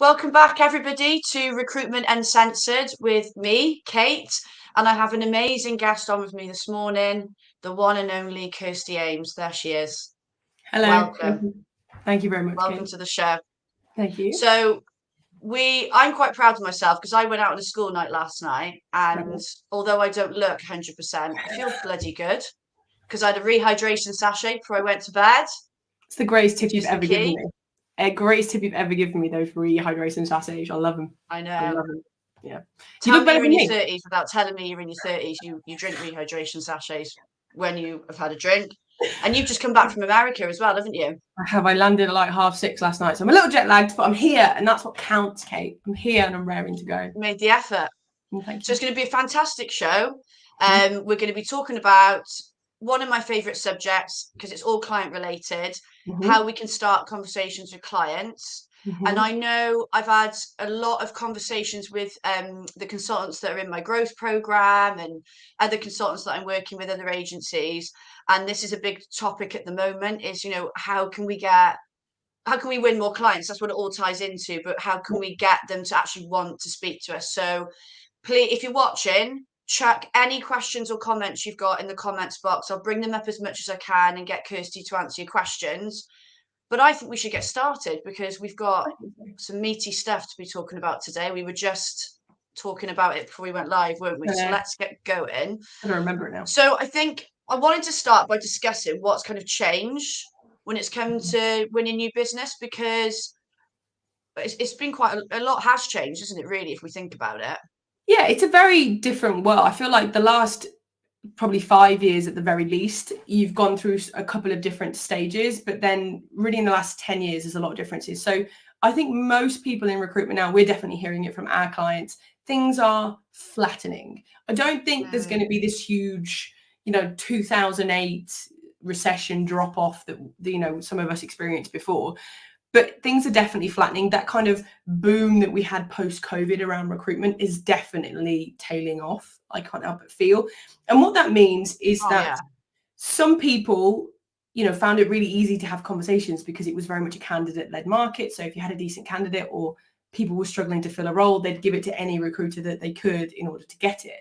Welcome back, everybody, to Recruitment Uncensored with me, Kate, and I have an amazing guest on with me this morning, the one and only Kirsty Ames. There she is. Hello. Welcome. Thank you very much, Welcome Kate. to the show. Thank you. So I'm quite proud of myself because I went out on a school night last night, and although I don't look 100%, I feel bloody good because I had a rehydration sachet before I went to bed. It's the greatest tip you've Just the ever given key. me. A greatest tip you've ever given me, those rehydration sachets. I love them. I I know. love them. Yeah. You Tell look me better you're in than your me. 30s without telling me you're in your 30s. You drink rehydration sachets when you have had a drink. And you've just come back from America as well, haven't you? I landed at like 6:30 last night, so I'm a little jet lagged, but I'm here, and that's what counts, Kate. I'm here and I'm raring to go. You made the effort. Thank So you. it's going to be a fantastic show. We're going to be talking about one of my favourite subjects because it's all client related, how we can start conversations with clients. And I know I've had a lot of conversations with the consultants that are in my growth program and other consultants that I'm working with, other agencies. And this is a big topic at the moment is, how can we win more clients? That's what it all ties into, but how can we get them to actually want to speak to us? So please, if you're watching, chuck any questions or comments you've got in the comments box. I'll bring them up as much as I can and get Kirsty to answer your questions. But I think we should get started because we've got some meaty stuff to be talking about today. We were just talking about it before we went live, weren't we? So let's get going. I don't remember it now. So I think I wanted to start by discussing what's kind of changed when it's come to winning new business, because it's been quite a lot has changed, isn't it, really, if we think about it? Yeah, it's a very different world. I feel like the last probably 5 years at the very least, you've gone through a couple of different stages, but then really in the last 10 years, there's a lot of differences. So I think most people in recruitment now, we're definitely hearing it from our clients, things are flattening. I don't think there's going to be this huge, 2008 recession drop off that, some of us experienced before. But things are definitely flattening. That kind of boom that we had post-COVID around recruitment is definitely tailing off. I can't help but feel. And what that means is that some people, found it really easy to have conversations because it was very much a candidate-led market. So if you had a decent candidate or people were struggling to fill a role, they'd give it to any recruiter that they could in order to get it.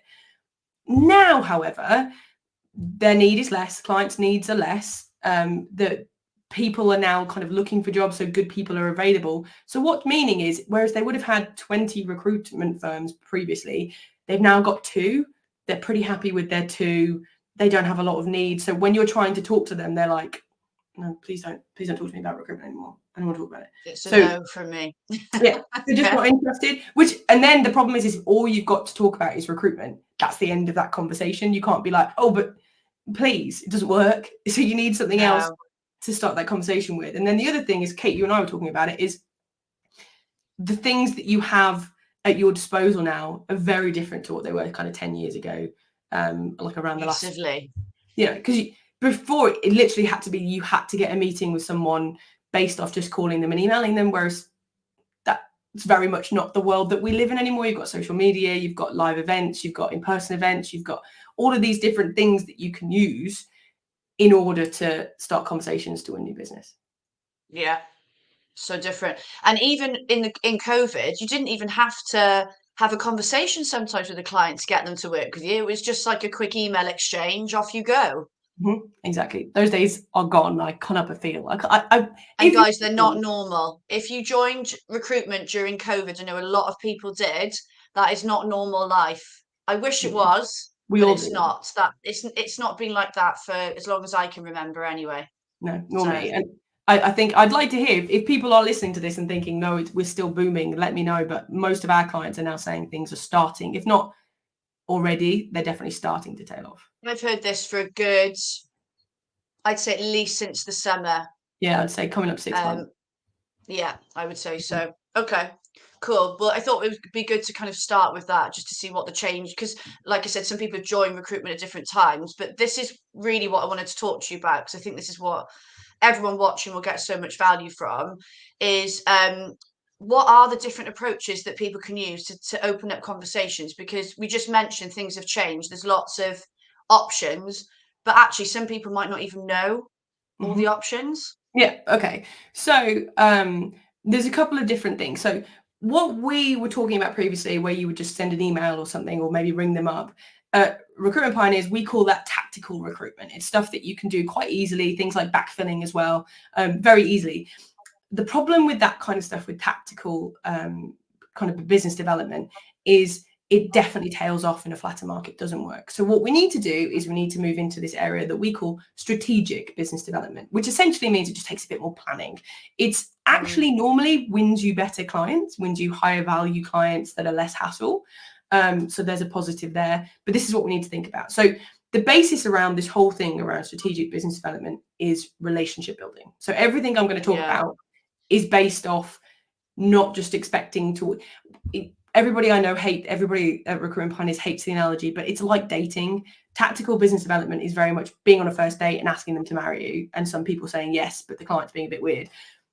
Now, however, their need is less, clients' needs are less. The people are now kind of looking for jobs, so good people are available. So what meaning is, whereas they would have had 20 recruitment firms previously, they've now got 2. They're pretty happy with their 2. They don't have a lot of need. So when you're trying to talk to them, they're like, no, please don't talk to me about recruitment anymore. I don't want to talk about it. It's a no from me. Yeah, they're just not interested. And then the problem is all you've got to talk about is recruitment. That's the end of that conversation. You can't be like, oh, but please, it doesn't work. So you need something else to start that conversation with. And then the other thing is, Kate, you and I were talking about it, is the things that you have at your disposal now are very different to what they were kind of 10 years ago, like around the last, because before it literally had to be, you had to get a meeting with someone based off just calling them and emailing them, whereas it's very much not the world that we live in anymore. You've got social media, you've got live events, you've got in-person events, you've got all of these different things that you can use in order to start conversations to win new business. Yeah, so different. And even in COVID, you didn't even have to have a conversation sometimes with a client to get them to work with you. It was just like a quick email exchange, off you go. Exactly. Those days are gone. I can't help but feel like and guys, they're not normal. If you joined recruitment during COVID, I know a lot of people did, that is not normal life. I wish it was, but it's not. It's not been like that for as long as I can remember anyway. No, nor me. And I think I'd like to hear if people are listening to this and thinking, no, we're still booming, let me know. But most of our clients are now saying things are starting, if not already, they're definitely starting to tail off. I've heard this for a good, I'd say at least since the summer. Yeah, I'd say coming up 6 months. Yeah, I would say so. Okay, cool. Well, I thought it would be good to kind of start with that just to see what the change, because like I said, some people join recruitment at different times, but this is really what I wanted to talk to you about, because I think this is what everyone watching will get so much value from, is what are the different approaches that people can use to open up conversations? Because we just mentioned things have changed. There's lots of options, but actually some people might not even know all the options. Yeah. Okay. So there's a couple of different things. So what we were talking about previously, where you would just send an email or something, or maybe ring them up, Recruitment Pioneers, we call that tactical recruitment. It's stuff that you can do quite easily, things like backfilling as well, very easily. The problem with that kind of stuff, with tactical kind of business development, is it definitely tails off in a flatter market, doesn't work. So what we need to do is we need to move into this area that we call strategic business development, which essentially means it just takes a bit more planning. It's actually normally wins you better clients, wins you higher value clients that are less hassle. So there's a positive there, but this is what we need to think about. So the basis around this whole thing around strategic business development is relationship building. So everything I'm going to talk about is based off not just expecting to. Everybody I know everybody at Recruitment Pioneers hates the analogy, but it's like dating. Tactical business development is very much being on a first date and asking them to marry you, and some people saying yes, but the client's being a bit weird.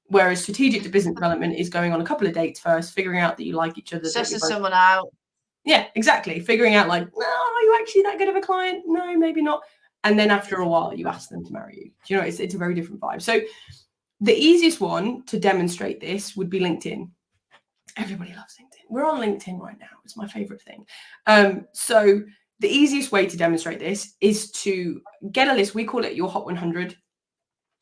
Whereas strategic business development is going on a couple of dates first, figuring out that you like each other. Sussing someone out. Yeah, exactly. Figuring out like, no, are you actually that good of a client? No, maybe not. And then after a while, you ask them to marry you. Do you know, it's a very different vibe. So the easiest one to demonstrate this would be LinkedIn. Everybody loves LinkedIn. We're on LinkedIn right now. It's my favorite thing. So the easiest way to demonstrate this is to get a list. We call it your Hot 100.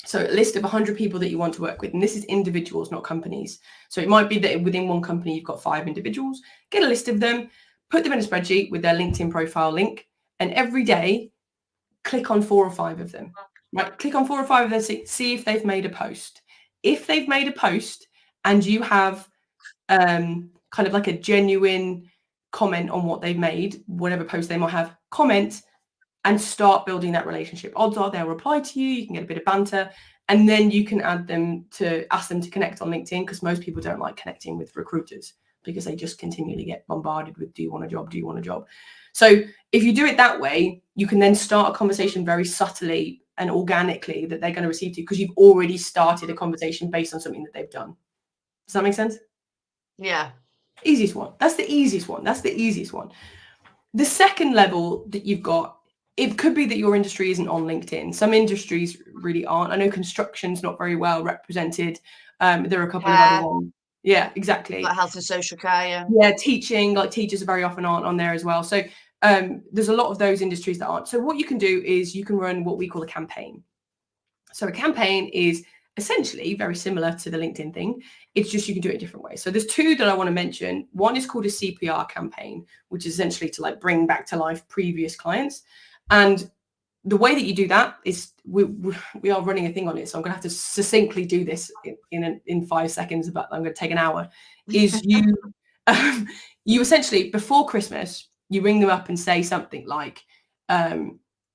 So a list of 100 people that you want to work with. And this is individuals, not companies. So it might be that within one company, you've got 5 individuals. Get a list of them, put them in a spreadsheet with their LinkedIn profile link. And every day, click on 4 or 5 of them. Right? Click on 4 or 5 of them, see if they've made a post. If they've made a post and you have kind of like a genuine comment on what they've made, whatever post they might have, comment and start building that relationship. Odds are they'll reply to you, you can get a bit of banter, and then you can ask them to connect on LinkedIn, because most people don't like connecting with recruiters because they just continually get bombarded with, do you want a job? Do you want a job? So if you do it that way, you can then start a conversation very subtly and organically that they're going to receive to you, because you've already started a conversation based on something that they've done. Does that make sense? Yeah. Easiest one. That's the easiest one. That's the easiest one. The second level that you've got, it could be that your industry isn't on LinkedIn. Some industries really aren't. I know construction's not very well represented. There are a couple of other ones. Yeah, exactly. Like health and social care, yeah. Yeah, teaching, like teachers very often aren't on there as well. So there's a lot of those industries that aren't. So what you can do is you can run what we call a campaign. So a campaign is essentially very similar to the LinkedIn thing. It's just you can do it a different way. So there's 2 that I want to mention. One is called a CPR campaign, which is essentially to like bring back to life previous clients. And the way that you do that is we are running a thing on it. So I'm going to have to succinctly do this in 5 seconds, but I'm going to take an hour. Is you you essentially, before Christmas, you ring them up and say something like,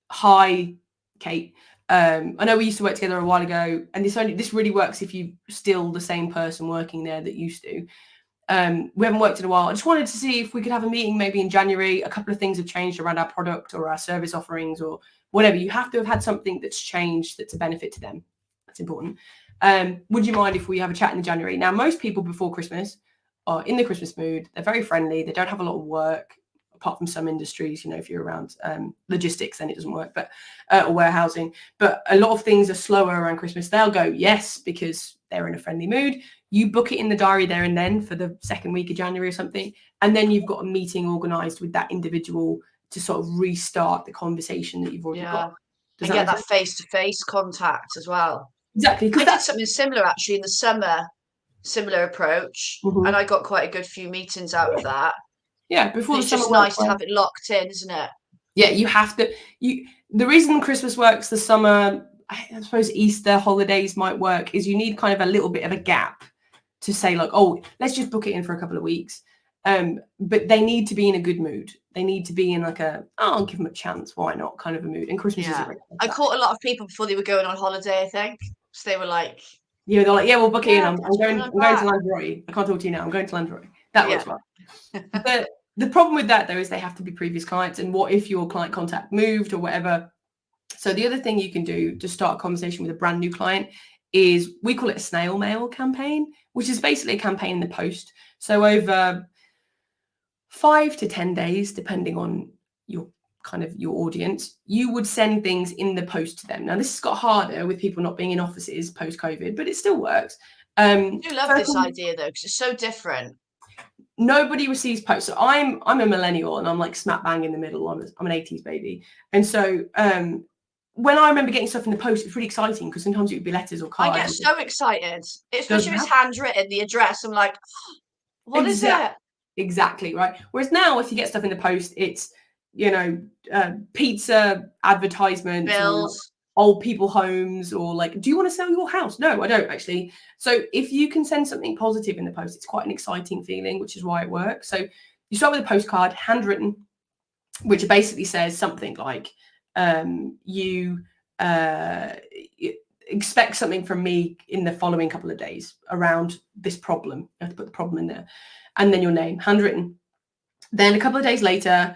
hi, Kate. I know we used to work together a while ago, and this really works if you're still the same person working there that used to. We haven't worked in a while. I just wanted to see if we could have a meeting maybe in January. A couple of things have changed around our product or our service offerings or whatever. You have to have had something that's changed that's a benefit to them. That's important. Would you mind if we have a chat in January? Now, most people before Christmas are in the Christmas mood. They're very friendly. They don't have a lot of work, apart from some industries. You know, if you're around logistics, then it doesn't work, but or warehousing. But a lot of things are slower around Christmas. They'll go yes because they're in a friendly mood. You book it in the diary there and then for the second week of January or something, and then you've got a meeting organised with that individual to sort of restart the conversation that you've already got. And get that face-to-face contact as well. Exactly. I did something similar actually in the summer, similar approach, and I got quite a good few meetings out of that. Yeah, before it's just nice to have it locked in, isn't it? Yeah, you have to. The reason Christmas works, the summer, I suppose Easter holidays might work, is you need kind of a little bit of a gap to say like, oh, let's just book it in for a couple of weeks. But they need to be in a good mood. They need to be in like I'll give them a chance, why not kind of a mood. And Christmas is a great time. I caught a lot of people before they were going on holiday, I think. So they were like, yeah, they're like, yeah, we'll book it in. I'm going to Lanzarote. I can't talk to you now. I'm going to Lanzarote. That works well. But the problem with that, though, is they have to be previous clients. And what if your client contact moved or whatever? So the other thing you can do to start a conversation with a brand new client is we call it a snail mail campaign, which is basically a campaign in the post. So over 5 to 10 days, depending on your audience, you would send things in the post to them. Now, this has got harder with people not being in offices post-COVID, but it still works. I do love this idea, though, because it's so different. nobody receives posts. So I'm a millennial and I'm like smack bang in the middle. I'm an 80s baby. And so when I remember getting stuff in the post, it's really exciting because sometimes it would be letters or I cards. get so excited, especially Doesn't if it's happen. handwritten, the address. I'm like, what is it? Exactly, right. Whereas now, if you get stuff in the post, it's, you know, pizza advertisements or like Bills. old people homes or like, do you want to sell your house? No, I don't actually. So if you can send something positive in the post, it's quite an exciting feeling, which is why it works. So you start with a postcard, handwritten, which basically says something like, you expect something from me in the following couple of days around this problem. You have to put the problem in there. And then your name, handwritten. Then a couple of days later,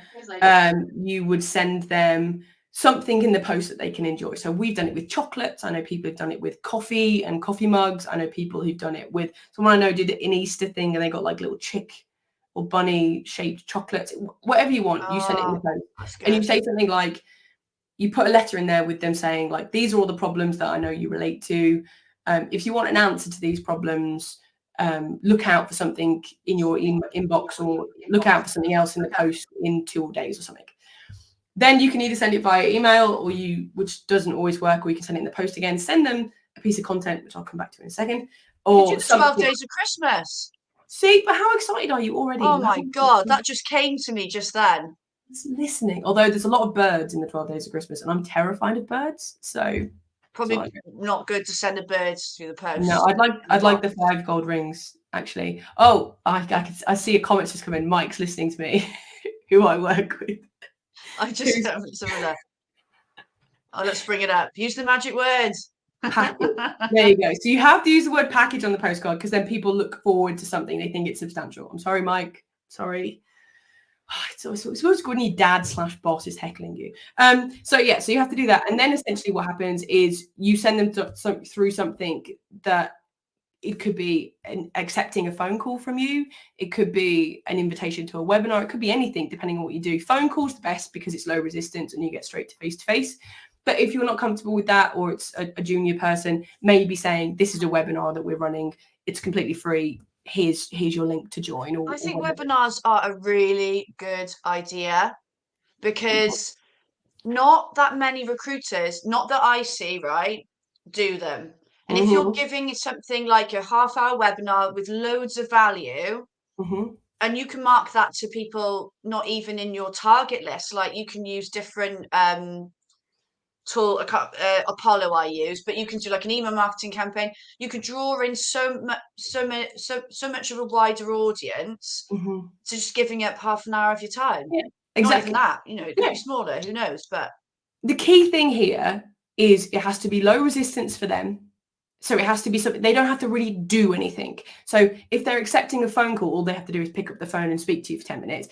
you would send them something in the post that they can enjoy. So we've done it with chocolates. I know people have done it with coffee and coffee mugs. I know people who've done it with, someone I know did an Easter thing and they got like little chick or bunny shaped chocolates. Whatever you want, you send it in the post. And you say something like, you put a letter in there with them saying like, these are all the problems that I know you relate to. If you want an answer to these problems, look out for something in your inbox or look out for something else in the post in 2 days or something. Then you can either send it via email or which doesn't always work, or you can send it in the post again, send them a piece of content, which I'll come back to in a second. Or you do the 12 days of Christmas. See, but how excited are you already? Oh my God, that just came to me just then. Listening. Although there's a lot of birds in the 12 days of Christmas and I'm terrified of birds. So probably not good to send a bird through the post. No, I'd like the 5 gold rings, actually. Oh, I see a comment just come in. Mike's listening to me, who I work with. I just some of that. Oh, let's bring it up. Use the magic words. Package. There you go. So you have to use the word package on the postcard because then people look forward to something. They think it's substantial. I'm sorry, Mike. Sorry. It's always good when your dad/boss is heckling you. So yeah, so you have to do that. And then essentially what happens is you send them through something that it could be accepting a phone call from you. It could be an invitation to a webinar. It could be anything depending on what you do. Phone call's the best because it's low resistance and you get straight to face. But if you're not comfortable with that, or it's a junior person, maybe saying this is a webinar that we're running. It's completely free. Here's your link to join. I think webinars are a really good idea because not that many recruiters, not that I see, right, do them. And if you're giving something like a half-hour webinar with loads of value, and you can mark that to people not even in your target list, like you can use different tool, Apollo I use, but you can do like an email marketing campaign. You could draw in so much of a wider audience to just giving up half an hour of your time. Yeah, exactly. Not even that, it could be smaller, who knows? But the key thing here is it has to be low resistance for them. So it has to be something, they don't have to really do anything. So if they're accepting a phone call, all they have to do is pick up the phone and speak to you for 10 minutes.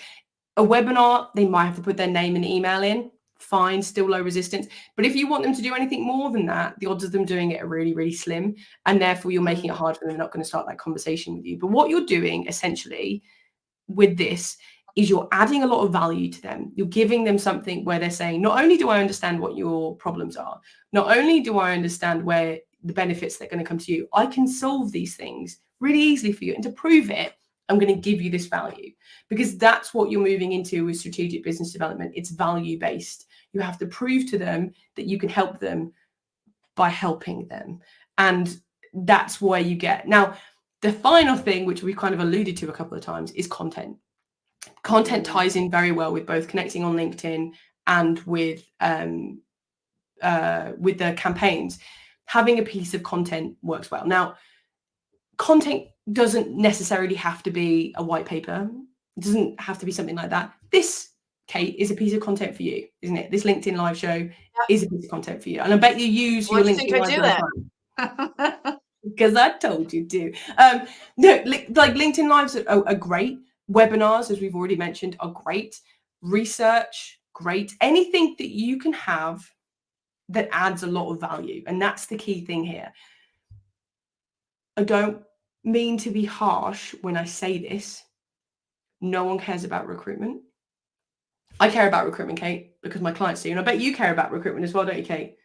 A webinar, they might have to put their name and email in. Fine, still low resistance. But if you want them to do anything more than that, the odds of them doing it are really, really slim. And therefore you're making it hard for them. They're not going to start that conversation with you. But what you're doing essentially with this is you're adding a lot of value to them. You're giving them something where they're saying, not only do I understand what your problems are, not only do I understand where the benefits that are going to come to you, I can solve these things really easily for you. And to prove it, I'm going to give you this value, because that's what you're moving into with strategic business development. It's value based. You have to prove to them that you can help them by helping them. And that's where you get. Now, the final thing, which we've kind of alluded to a couple of times, is content. Content ties in very well with both connecting on LinkedIn and with the campaigns. Having a piece of content works well. Now, content doesn't necessarily have to be a white paper. It doesn't have to be something like that. This, Kate, is a piece of content for you, isn't it? This LinkedIn live show is a piece of content for you. And I bet you use your LinkedIn live show. Because I told you to. No, like LinkedIn lives are great. Webinars, as we've already mentioned, are great. Research, great. Anything that you can have that adds a lot of value. And that's the key thing here. I don't mean to be harsh when I say this. No one cares about recruitment. I care about recruitment, Kate, because my clients do. And I bet you care about recruitment as well, don't you, Kate?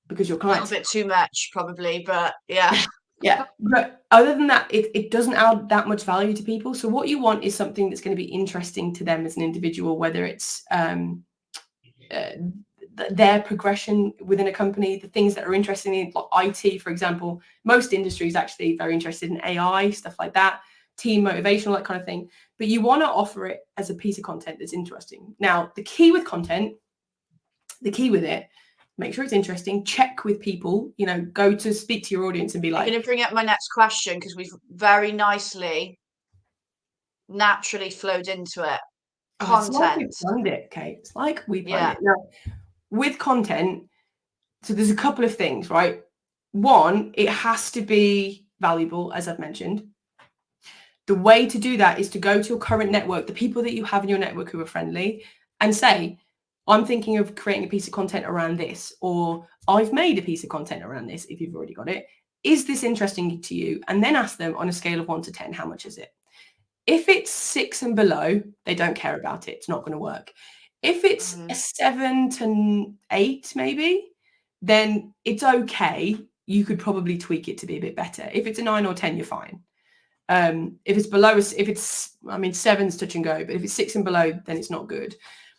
Because your clients. A little bit too much, probably, but yeah. Yeah, but other than that, it doesn't add that much value to people. So what you want is something that's going to be interesting to them as an individual, whether it's their progression within a company, the things that are interesting in like IT, for example. Most industries actually very interested in AI, stuff like that, team motivational, that kind of thing. But you want to offer it as a piece of content that's interesting. Now, the key with it, make sure it's interesting, check with people, go to speak to your audience and be like, I'm going to bring up my next question because we've very nicely, naturally flowed into it. It's like we Content. planned it, Kate. It's like we planned Yeah. it. Now, with content, so there's a couple of things, right? One, it has to be valuable, as I've mentioned. The way to do that is to go to your current network, the people that you have in your network who are friendly, and say, I'm thinking of creating a piece of content around this, or I've made a piece of content around this, if you've already got it. Is this interesting to you? And then ask them on a scale of 1 to 10, how much is it? If it's 6 and below, they don't care about it. It's not going to work. If it's a 7 to 8, maybe, then it's okay. You could probably tweak it to be a bit better. If it's a 9 or 10, you're fine. If it's below, seven's touch and go, but if it's 6 and below, then it's not good.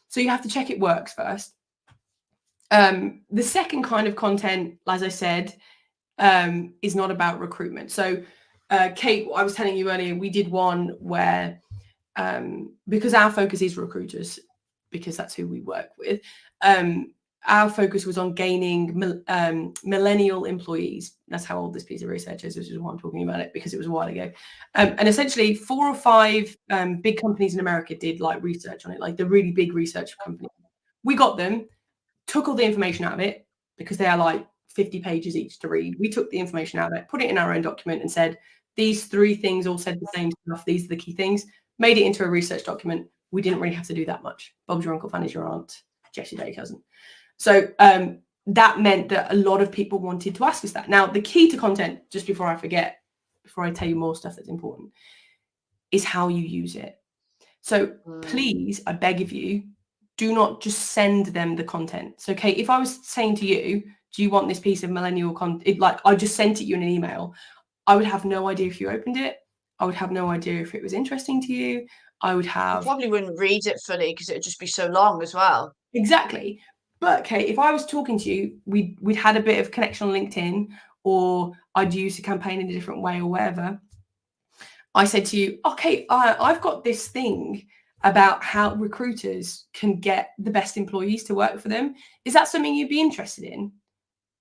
So you have to check it works first. The second kind of content, as I said, is not about recruitment. So, Kate, I was telling you earlier, we did one where, because our focus is recruiters, because that's who we work with, our focus was on gaining millennial employees. That's how old this piece of research is, which is why I'm talking about it, because it was a while ago. And essentially 4 or 5 big companies in America did like research on it, like the really big research companies. We got them, took all the information out of it, because they are like 50 pages each to read. We took the information out of it, put it in our own document and said, these 3 things all said the same stuff. These are the key things. Made it into a research document. We didn't really have to do that much. Bob's your uncle, Fanny's your aunt, Jessie's your cousin. So that meant that a lot of people wanted to ask us that. Now, the key to content, just before I forget, before I tell you more stuff that's important, is how you use it. So please, I beg of you, do not just send them the content. So, Kate, if I was saying to you, do you want this piece of millennial content? Like, I just sent it you in an email. I would have no idea if you opened it. I would have no idea if it was interesting to you. I probably wouldn't read it fully because it would just be so long as well. Exactly. But Kate, if I was talking to you, we'd had a bit of connection on LinkedIn, or I'd use a campaign in a different way or whatever. I said to you, okay, I've got this thing about how recruiters can get the best employees to work for them. Is that something you'd be interested in?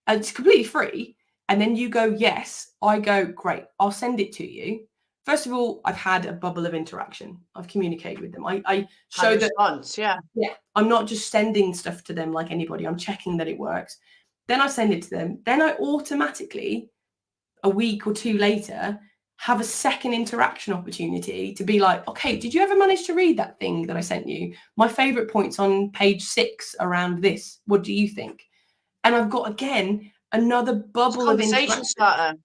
And it's completely free. And then you go, yes. I go, great, I'll send it to you. First of all, I've had a bubble of interaction. I've communicated with them. I show that response, yeah, I'm not just sending stuff to them like anybody. I'm checking that it works. Then I send it to them. Then I automatically, a week or 2 later, have a second interaction opportunity to be like, okay, did you ever manage to read that thing that I sent you? My favorite points on page 6 around this. What do you think? And I've got, again, another bubble of interaction. Starter.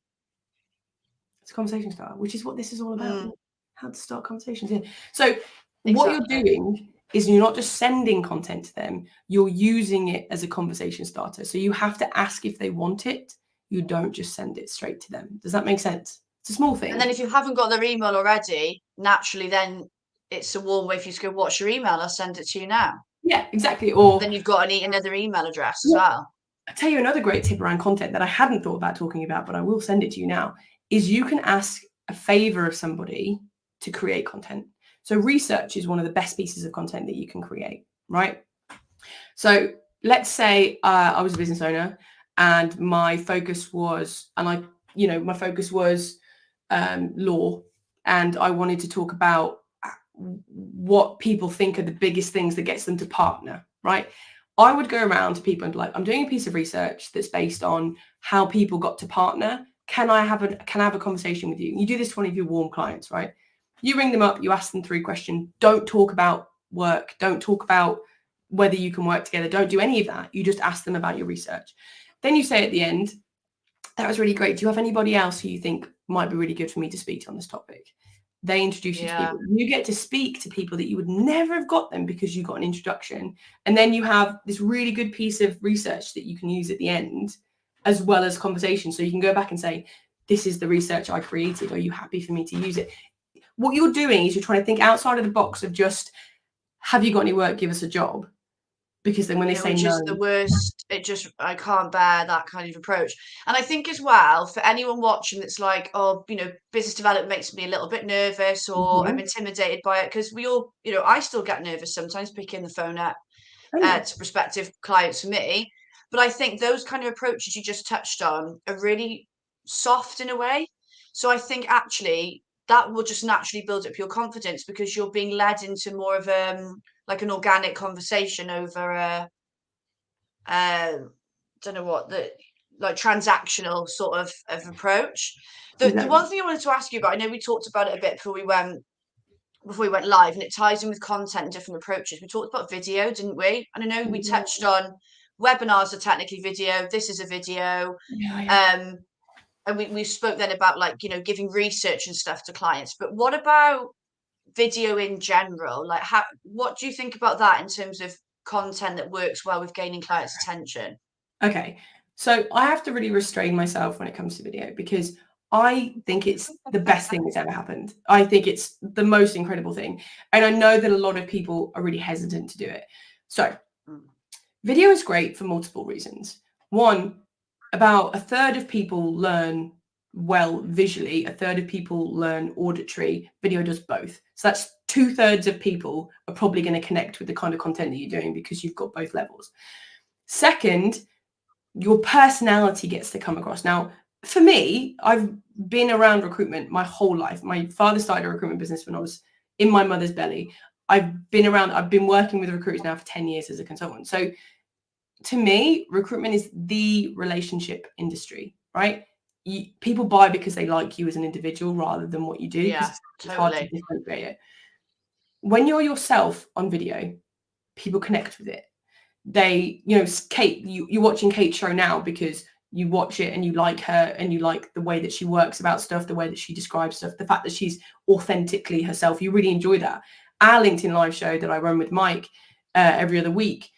It's a conversation starter, which is what this is all about. How to start conversations here. So what you're doing is you're not just sending content to them, you're using it as a conversation starter. So you have to ask if they want it. You don't just send it straight to them. Does that make sense? It's a small thing. And then if you haven't got their email already, naturally then it's a warm way for you to go, what's your email? I'll send it to you now. Yeah, exactly. Or then you've got another email address as well. I'll tell you another great tip around content that I hadn't thought about talking about, but I will send it to you now, is you can ask a favor of somebody to create content. So research is one of the best pieces of content that you can create, right? So let's say I was a business owner and my focus was, law, and I wanted to talk about what people think are the biggest things that gets them to partner, right? I would go around to people and be like, I'm doing a piece of research that's based on how people got to partner. Can I have a conversation with you? And you do this to one of your warm clients, right? You ring them up, you ask them 3 questions. Don't talk about work. Don't talk about whether you can work together. Don't do any of that. You just ask them about your research. Then you say at the end, that was really great. Do you have anybody else who you think might be really good for me to speak to on this topic? They introduce you to people. You get to speak to people that you would never have got them because you got an introduction. And then you have this really good piece of research that you can use at the end, as well as conversation. So you can go back and say, this is the research I created. Are you happy for me to use it? What you're doing is you're trying to think outside of the box of just, have you got any work? Give us a job. Because then when they say which no, is the worst. I can't bear that kind of approach. And I think as well, for anyone watching that's like, oh, business development makes me a little bit nervous, or I'm intimidated by it, because we all, I still get nervous sometimes picking the phone up to prospective clients for me. But I think those kind of approaches you just touched on are really soft in a way. So I think actually that will just naturally build up your confidence, because you're being led into more of like an organic conversation over a don't know what the like transactional sort of approach. The one thing I wanted to ask you about, I know we talked about it a bit before we went live, and it ties in with content and different approaches. We talked about video, didn't we? And I know we touched on webinars are technically video. This is a video. And we spoke then about like, giving research and stuff to clients. But what about video in general? Like, what do you think about that in terms of content that works well with gaining clients' attention? Okay, so I have to really restrain myself when it comes to video, because I think it's the best thing that's ever happened. I think it's the most incredible thing. And I know that a lot of people are really hesitant to do it. So video is great for multiple reasons. One, about a third of people learn well visually, a third of people learn auditory. Video does both. So that's 2/3 of people are probably going to connect with the kind of content that you're doing, because you've got both levels. Second, your personality gets to come across. Now, for me, I've been around recruitment my whole life. My father started a recruitment business when I was in my mother's belly. I've been working with recruiters now for 10 years as a consultant. So to me, recruitment is the relationship industry, right? People buy because they like you as an individual rather than what you do, because it's hard to differentiate it. When you're yourself on video, people connect with it. Kate, you're watching Kate's show now because you watch it and you like her and you like the way that she works about stuff, the way that she describes stuff, the fact that she's authentically herself. You really enjoy that. Our LinkedIn live show that I run with Mike every other week,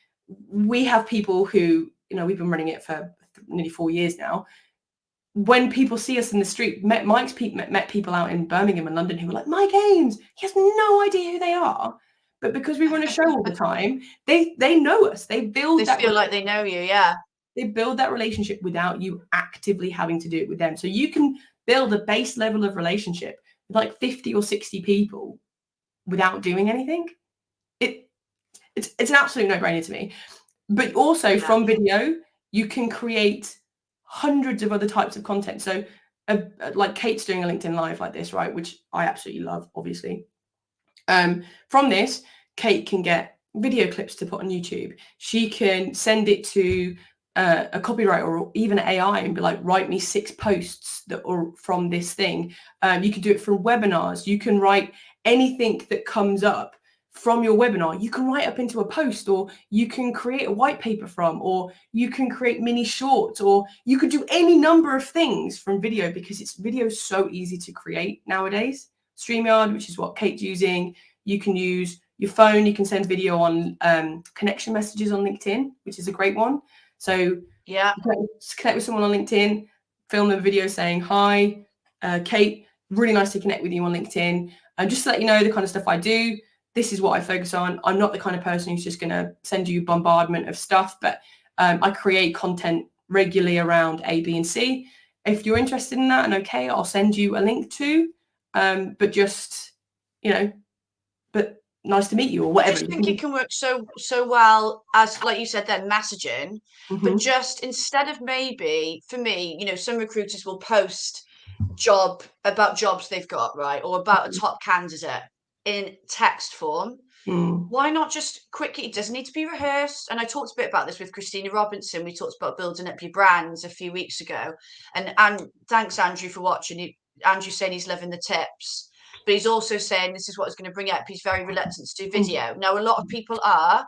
we have people who, we've been running it for nearly 4 years now. When people see us in the street, met people out in Birmingham and London who were like, Mike Ames, he has no idea who they are. But because we run a show all the time, they know us. They feel like they know you, yeah. They build that relationship without you actively having to do it with them. So you can build a base level of relationship with like 50 or 60 people without doing anything. It's an absolute no-brainer to me. But also from video, you can create hundreds of other types of content. So like Kate's doing a LinkedIn live like this, right? Which I absolutely love, obviously. From this, Kate can get video clips to put on YouTube. She can send it to a copywriter or even AI and be like, write me 6 posts that are from this thing. You can do it from webinars. You can write anything that comes up from your webinar. You can write up into a post, or you can create a white paper from, or you can create mini shorts, or you could do any number of things from video, because video is so easy to create nowadays. StreamYard, which is what Kate's using. You can use your phone. You can send video on connection messages on LinkedIn, which is a great one. So connect with someone on LinkedIn, film a video saying, hi, Kate, really nice to connect with you on LinkedIn. Just to let you know the kind of stuff I do, this is what I focus on. I'm not the kind of person who's just going to send you bombardment of stuff, but I create content regularly around A, B, and C. If you're interested in that, and okay, I'll send you a link to. But just, but nice to meet you, or whatever. I just think it can work so well as, like you said, then messaging, but just instead of, maybe for me, some recruiters will post about jobs they've got, right, or about a top candidate in text form. Why not just quickly? It doesn't need to be rehearsed. And I talked a bit about this with Christina Robinson. We talked about building up your brands a few weeks ago, and thanks, Andrew, for watching. Andrew's saying he's loving the tips, but he's also saying this is what is going to bring up. He's very reluctant to do video. Now, a lot of people are.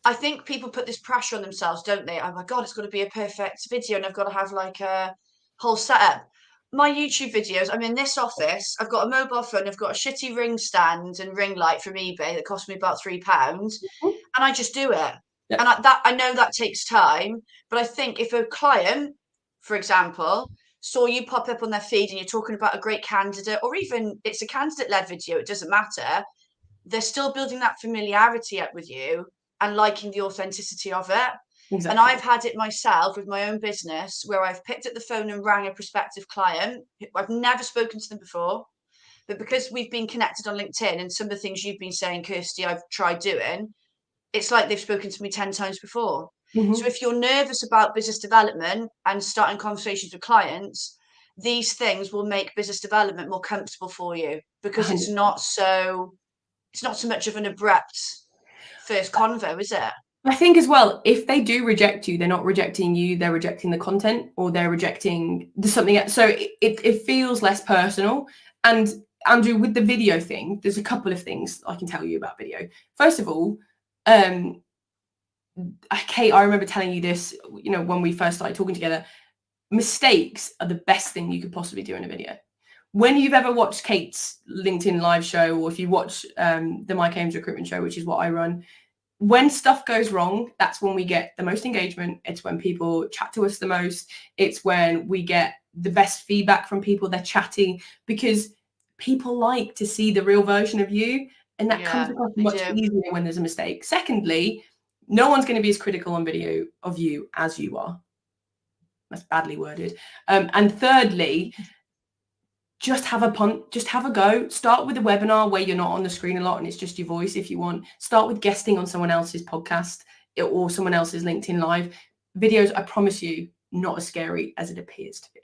I think people put this pressure on themselves, don't they? Oh my God, it's got to be a perfect video, and I've got to have like a whole setup. My YouTube videos, I'm in this office, I've got a mobile phone, I've got a shitty ring stand and ring light from eBay that cost me about £3, and I just do it. Yeah. And I know that takes time, but I think if a client, for example, saw you pop up on their feed and you're talking about a great candidate, or even it's a candidate-led video, it doesn't matter, they're still building that familiarity up with you and liking the authenticity of it. Exactly. And I've had it myself with my own business where I've picked up the phone and rang a prospective client. I've never spoken to them before, but because we've been connected on LinkedIn and some of the things you've been saying, Kirsty, I've tried doing, it's like they've spoken to me 10 times before. So if you're nervous about business development and starting conversations with clients, these things will make business development more comfortable for you, because 100%. it's not so much of an abrupt first convo, is it? I think as well, if they do reject you, they're not rejecting you, they're rejecting the content, or they're rejecting something else. So it feels less personal. And Andrew, with the video thing, there's a couple of things I can tell you about video. First of all, Kate, I remember telling you this, you know, when we first started talking together, mistakes are the best thing you could possibly do in a video. When you've ever watched Kate's LinkedIn live show, or if you watch the Mike Ames Recruitment Show, which is what I run, when stuff goes wrong, that's when we get the most engagement. It's when people chat to us the most. It's when we get the best feedback from people. They're chatting because people like to see the real version of you, and that comes across much easier when there's a mistake. Secondly, no one's going to be as critical on video of you as you are. That's badly worded. And thirdly, just have a punt, just have a go. Start with a webinar where you're not on the screen a lot and it's just your voice if you want. Start with guesting on someone else's podcast or someone else's LinkedIn Live. Videos, I promise you, not as scary as it appears to be.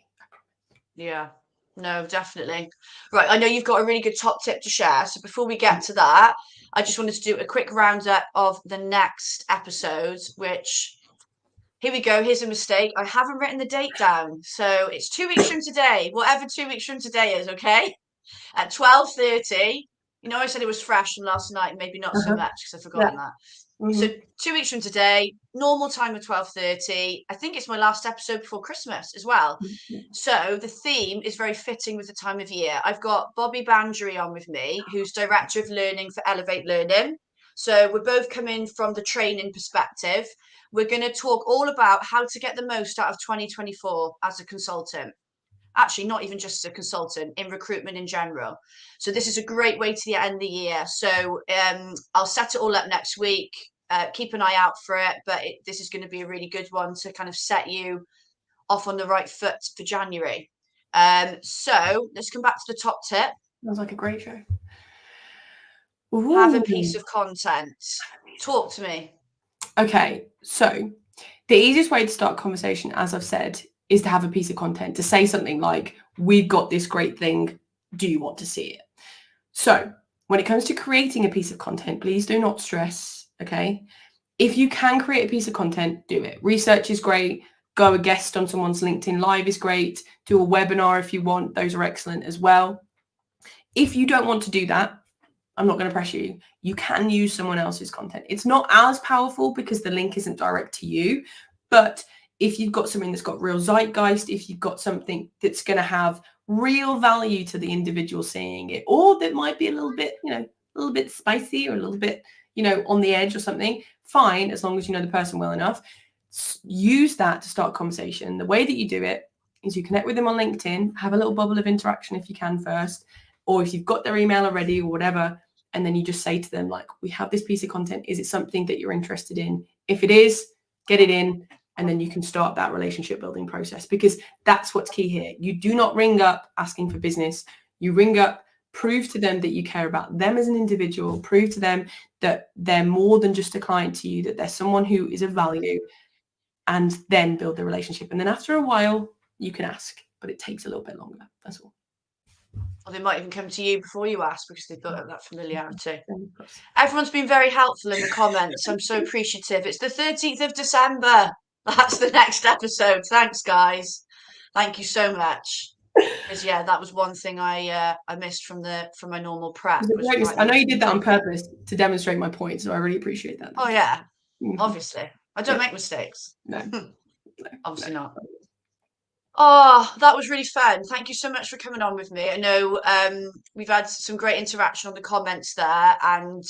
Yeah, no, definitely. Right, I know you've got a really good top tip to share. So before we get to that, I just wanted to do a quick roundup of the next episodes, which, here we go. Here's a mistake. I haven't written the date down. So it's 2 weeks from today, whatever 2 weeks from today is, okay? At 12:30. You know, I said it was fresh from last night, maybe not so much because I've forgotten that. So 2 weeks from today, normal time of 12:30. I think it's my last episode before Christmas as well. So the theme is very fitting with the time of year. I've got Bobby Bandry on with me, who's Director of Learning for Elevate Learning. So we're both coming from the training perspective. We're going to talk all about how to get the most out of 2024 as a consultant. Actually, not even just as a consultant, in recruitment in general. So this is a great way to the end of the year. So I'll set it all up next week. Keep an eye out for it. But this is going to be a really good one to kind of set you off on the right foot for January. So let's come back to the top tip. Sounds like a great show. Have a piece of content. Talk to me. Okay, so the easiest way to start a conversation, as I've said, is to have a piece of content, to say something like, we've got this great thing, do you want to see it? So when it comes to creating a piece of content, please do not stress, okay? If you can create a piece of content, do it. Research is great. Go a guest on someone's LinkedIn Live is great. Do a webinar if you want. Those are excellent as well. If you don't want to do that, I'm not going to pressure you. You can use someone else's content. It's not as powerful because the link isn't direct to you. But if you've got something that's got real zeitgeist, if you've got something that's going to have real value to the individual seeing it, or that might be a little bit, you know, a little bit spicy or a little bit, you know, on the edge or something, fine, as long as you know the person well enough. Use that to start a conversation. The way that you do it is you connect with them on LinkedIn, have a little bubble of interaction if you can first, or if you've got their email already or whatever, and then you just say to them, like, we have this piece of content. Is it something that you're interested in? If it is, get it in, and then you can start that relationship building process, because that's what's key here. You do not ring up asking for business. You ring up, prove to them that you care about them as an individual, prove to them that they're more than just a client to you, that they're someone who is of value, and then build the relationship. And then after a while, you can ask, but it takes a little bit longer. That's all. Or they might even come to you before you ask because they've built up that familiarity. Everyone's been very helpful in the comments. I'm so appreciative. It's the 13th of December. That's the next episode. Thanks, guys. Thank you so much. Because yeah, that was one thing I missed from my normal prep. I know you did that on purpose to demonstrate my point, so I really appreciate that. Oh yeah, obviously. I don't make mistakes. No. Obviously not. Oh, that was really fun. Thank you so much for coming on with me. I know we've had some great interaction on the comments there. And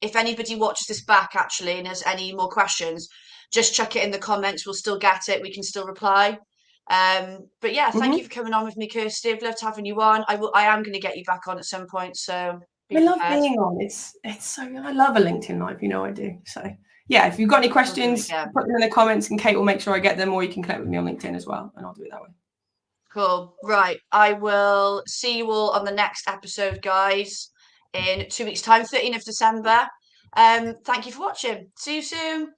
if anybody watches this back actually and has any more questions, just chuck it in the comments. We'll still get it. We can still reply. But yeah, thank you for coming on with me, Kirsty. I've loved having you on. I am going to get you back on at some point, so be I love prepared. being on. It's so, I love a LinkedIn Live, you know I do. So yeah, if you've got any questions, put them in the comments and Kate will make sure I get them, or you can connect with me on LinkedIn as well, and I'll do it that way. Cool. Right. I will see you all on the next episode, guys, in 2 weeks' time, 13th of December. Thank you for watching. See you soon.